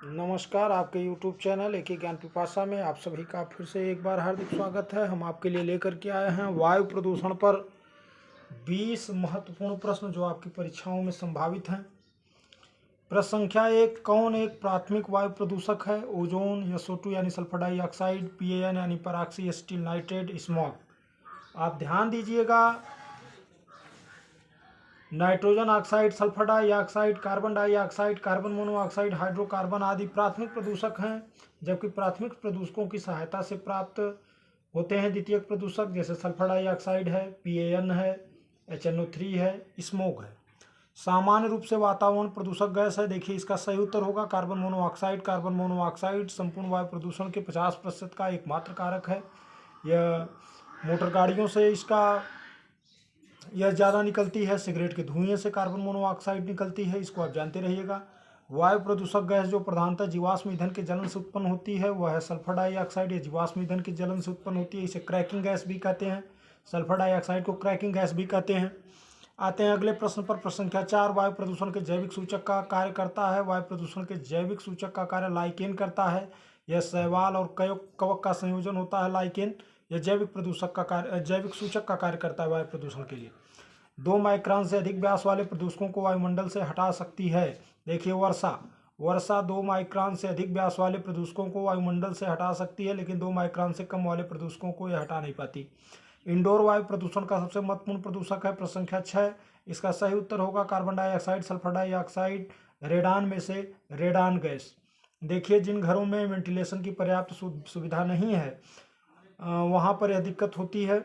नमस्कार, आपके YouTube channel एक ही ज्ञान पिपासा में आप सभी का फिर से एक बार हार्दिक स्वागत है। हम आपके लिए लेकर के आए हैं वायु प्रदूषण पर 20 महत्वपूर्ण प्रश्न जो आपकी परीक्षाओं में संभावित हैं। प्रश्न संख्या 1, कौन एक प्राथमिक वायु प्रदूषक है? ओजोन, SO2 यानी सल्फर डाइऑक्साइड, PAN यानी पराक्सी एसिटिल नाइट्रेट, स्मॉग। आप ध्यान दीजिएगा, nitrogen oxide, sulphur dioxide, carbon dioxide, carbon monoxide, hydrocarbon आदि प्राथमिक प्रदूषक हैं, जबकि प्राथमिक प्रदूषकों की सहायता से प्राप्त होते हैं द्वितीयक प्रदूषक, जैसे सल्फर डाइऑक्साइड है, PAN है, HNO3 है, स्मोग है। सामान्य रूप से वातावरण प्रदूषक गैस है। देखिए, इसका सही उत्तर होगा कार्बन मोनोऑक्साइड। कार्बन मोनोऑक्साइड संपूर्ण वायु प्रदूषण के 50% का एकमात्र कारक है। यह मोटर गाड़ियों से यह ज़्यादा निकलती है। सिगरेट के धुएं से कार्बन मोनोऑक्साइड निकलती है, इसको आप जानते रहिएगा। वायु प्रदूषक गैस जो प्रधानतः जीवाश्म ईंधन के जलन से उत्पन्न होती है वह है सल्फर डाइऑक्साइड। ये जीवाश्म ईंधन के जलन से उत्पन्न होती है, इसे क्रैकिंग गैस भी कहते हैं। सल्फर डाइऑक्साइड को क्रैकिंग गैस भी कहते हैं। आते हैं अगले प्रश्न पर। प्रश्न संख्या 4, वायु प्रदूषण के जैविक सूचक का कार्य करता है। वायु प्रदूषण के जैविक सूचक का कार्य लाइकेन करता है। यह शैवाल और कवक का संयोजन होता है लाइकेन। यह जैविक सूचक का कार्य करता है वायु प्रदूषण के लिए। 2 माइक्रोन से अधिक व्यास वाले प्रदूषकों को वायुमंडल से हटा सकती है। देखिए, वर्षा 2 माइक्रोन से अधिक व्यास वाले प्रदूषकों को वायुमंडल से हटा सकती है, लेकिन 2 माइक्रोन से कम वाले प्रदूषकों को यह हटा नहीं पाती। इंडोर वायु प्रदूषण का सबसे महत्वपूर्ण प्रदूषक है। प्रश्न संख्या 6, इसका सही उत्तर होगा carbon dioxide, sulphur dioxide, radon में से रेडान गैस। देखिए, जिन घरों में वेंटिलेशन की पर्याप्त सुविधा नहीं है वहाँ पर यह दिक्कत होती है।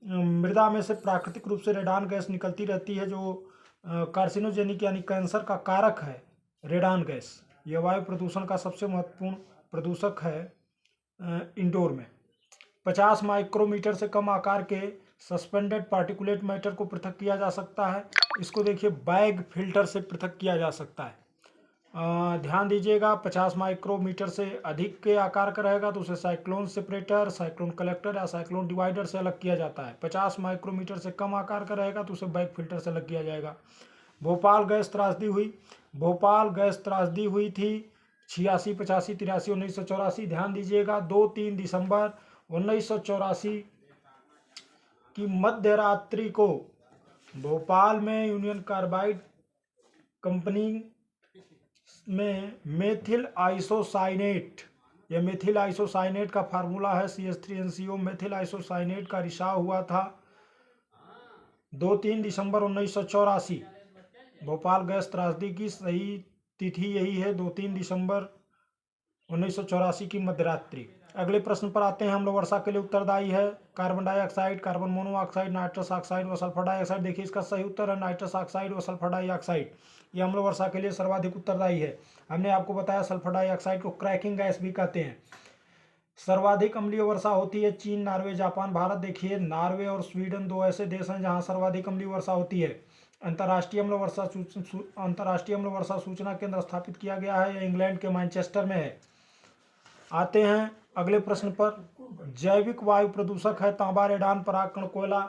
मृदा में से प्राकृतिक रूप से रेडान गैस निकलती रहती है, जो कार्सिनोजेनिक यानी कैंसर का कारक है। रेडान गैस यह वायु प्रदूषण का सबसे महत्वपूर्ण प्रदूषक है इंडोर में। 50 माइक्रोमीटर से कम आकार के सस्पेंडेड पार्टिकुलेट मैटर को पृथक किया जा सकता है। इसको देखिए, बैग फिल्टर से पृथक किया जा सकता है। ध्यान दीजिएगा, 50 माइक्रोमीटर से अधिक के आकार का रहेगा तो उसे साइक्लोन सेपरेटर, साइक्लोन कलेक्टर या साइक्लोन डिवाइडर से अलग किया जाता है। 50 माइक्रोमीटर से कम आकार का रहेगा तो उसे बैग फिल्टर से अलग किया जाएगा। भोपाल गैस त्रासदी हुई थी 86, 85, 83, 1984। ध्यान दीजिएगा, 2-3 दिसंबर 1984 की मध्य रात्रि को भोपाल में यूनियन कार्बाइड कंपनी में मेथिल आइसोसाइनेट, यह मेथिल आइसोसाइनेट का फार्मूला है CH3NCO, मेथिल आइसोसाइनेट का रिसाव हुआ था 2-3 दिसंबर 1984। भोपाल गैस त्रासदी की सही तिथि यही है, 2-3 दिसंबर 1984 की मध्यरात्रि। अगले प्रश्न पर आते हैं हम लोग। वर्षा के लिए उत्तरदायी है carbon dioxide, carbon monoxide, nitrous oxide व सल्फर डाइऑक्साइड। देखिए, इसका सही उत्तर है नाइट्रस ऑक्साइड व सल्फर डाइऑक्साइड। ये हम लोग वर्षा के लिए सर्वाधिक उत्तरदायी है। हमने आपको बताया सल्फर डाइऑक्साइड को क्रैकिंग गैस भी कहते हैं। सर्वाधिक अम्लीय वर्षा होती है चीन, नॉर्वे, जापान, भारत। देखिए, नॉर्वे और स्वीडन 2 ऐसे देश हैं जहां सर्वाधिक अम्लीय वर्षा होती है। अंतर्राष्ट्रीय अम्ल वर्षा सूचना केंद्र स्थापित किया गया है, यह इंग्लैंड के मैनचेस्टर में है। आते हैं अगले प्रश्न पर। जैविक वायु प्रदूषक है तांबा, रेडान, परागकण, कोयला।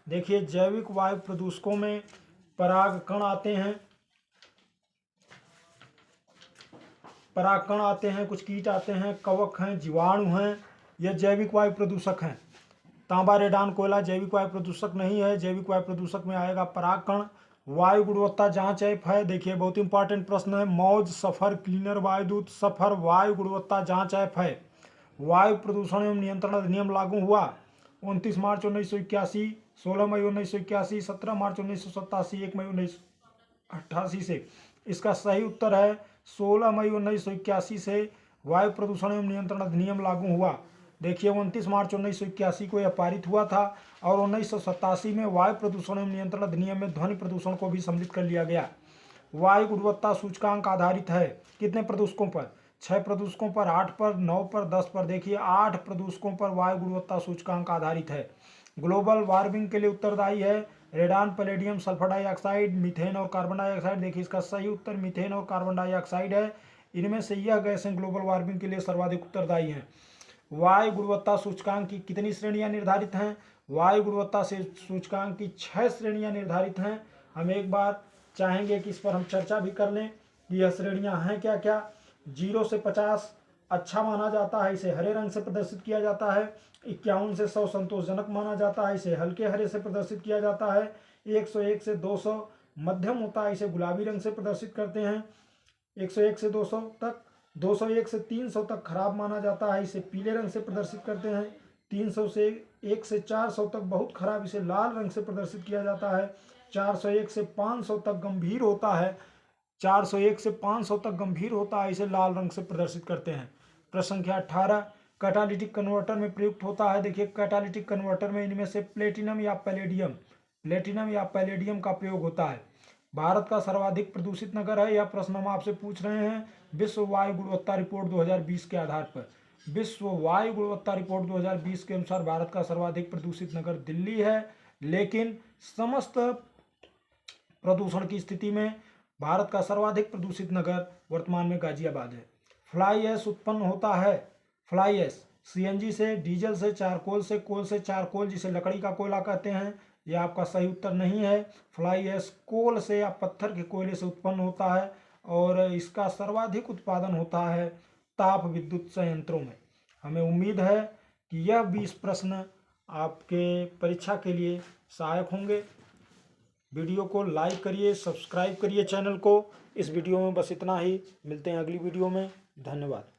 देखिए, जैविक वायु प्रदूषकों में परागकण आते हैं, कुछ कीट आते हैं, कवक हैं, जीवाणु हैं। यह जैविक वायु प्रदूषक हैं। तांबा, रेडान, कोयला जैविक वायु प्रदूषक नहीं है। जैविक वायु प्रदूषक में आएगा परागकण। वायु गुणवत्ता जांच ऐप है। देखिए, बहुत इंपॉर्टेंट प्रश्न है। मौज सफर क्लीनर वायुदूत सफर वायु गुणवत्ता जांच ऐप है। वायु प्रदूषण एवं नियंत्रण अधिनियम लागू हुआ 29 मार्च 1981, 16 मई 1981, 17 मार्च 1987, 1 मई 1988 से। इसका सही उत्तर है 16 मई 1981 से वायु प्रदूषण एवं नियंत्रण अधिनियम लागू हुआ। देखिए, 29 मार्च 1981 को यह पारित हुआ था और 1987 में वायु प्रदूषण एवं नियंत्रण अधिनियम में ध्वनि प्रदूषण को भी सम्मिलित कर लिया गया। वायु गुणवत्ता सूचकांक आधारित है कितने प्रदूषकों पर? 6 प्रदूषकों पर, 8 पर, 9 पर, 10 पर। देखिए, 8 प्रदूषकों पर वायु गुणवत्ता सूचकांक आधारित है। ग्लोबल वार्मिंग के लिए उत्तरदायी है radon, palladium, sulphur dioxide, methane और कार्बन डाइऑक्साइड। देखिए, इसका सही उत्तर मीथेन और कार्बन डाइऑक्साइड है। इनमें से यह गैसें ग्लोबल वार्मिंग के लिए सर्वाधिक उत्तरदायी हैं। वायु गुणवत्ता सूचकांक की कितनी श्रेणियां निर्धारित हैं? वायु गुणवत्ता से सूचकांक की 6 श्रेणियां निर्धारित हैं। हम एक बार चाहेंगे कि इस पर हम चर्चा भी कर लें कि यह श्रेणियां हैं क्या क्या। 0 से 50 अच्छा माना जाता है, इसे हरे रंग से प्रदर्शित किया जाता है। 51 से 100 संतोषजनक माना जाता है, इसे हल्के हरे से प्रदर्शित किया जाता है। 101 से 200 मध्यम होता है, इसे गुलाबी रंग से प्रदर्शित करते हैं। 101 से 200 तक 201 से 300 तक खराब माना जाता है, इसे पीले रंग से प्रदर्शित करते हैं। 300 से 1 से 400 तक बहुत खराब, इसे लाल रंग से प्रदर्शित किया जाता है। 401 से 500 तक गंभीर होता है, 401 से 500 तक गंभीर होता है, इसे लाल रंग से प्रदर्शित करते हैं। प्रश्न संख्या 18 कैटालिटिक कन्वर्टर में प्रयुक्त होता है। देखिए कैटालिटिक कन्वर्टर में इनमें से प्लेटिनम या पैलेडियम का प्रयोग होता है। भारत का सर्वाधिक प्रदूषित नगर है, यह प्रश्न हम आपसे पूछ रहे हैं विश्व वायु गुणवत्ता रिपोर्ट 2020 के आधार पर। विश्व वायु गुणवत्ता रिपोर्ट 2020 के अनुसार भारत का सर्वाधिक प्रदूषित नगर दिल्ली है, लेकिन समस्त प्रदूषण की स्थिति में भारत का सर्वाधिक प्रदूषित नगर वर्तमान में गाजियाबाद है। फ्लाई ऐश उत्पन्न होता है, फ्लाई ऐश सीएनजी से, डीजल से, चारकोल से, कोल से। चारकोल जिसे लकड़ी का कोयला कहते हैं, यह आपका सही उत्तर नहीं है। फ्लाई ऐश कोल से या पत्थर के कोयले से उत्पन्न होता है और इसका सर्वाधिक उत्पादन होता है ताप विद्युत संयंत्रों में। हमें उम्मीद है कि यह 20 प्रश्न आपके परीक्षा के लिए सहायक होंगे। वीडियो को लाइक करिए, सब्सक्राइब करिए चैनल को। इस वीडियो में बस इतना ही, मिलते हैं अगली वीडियो में। धन्यवाद।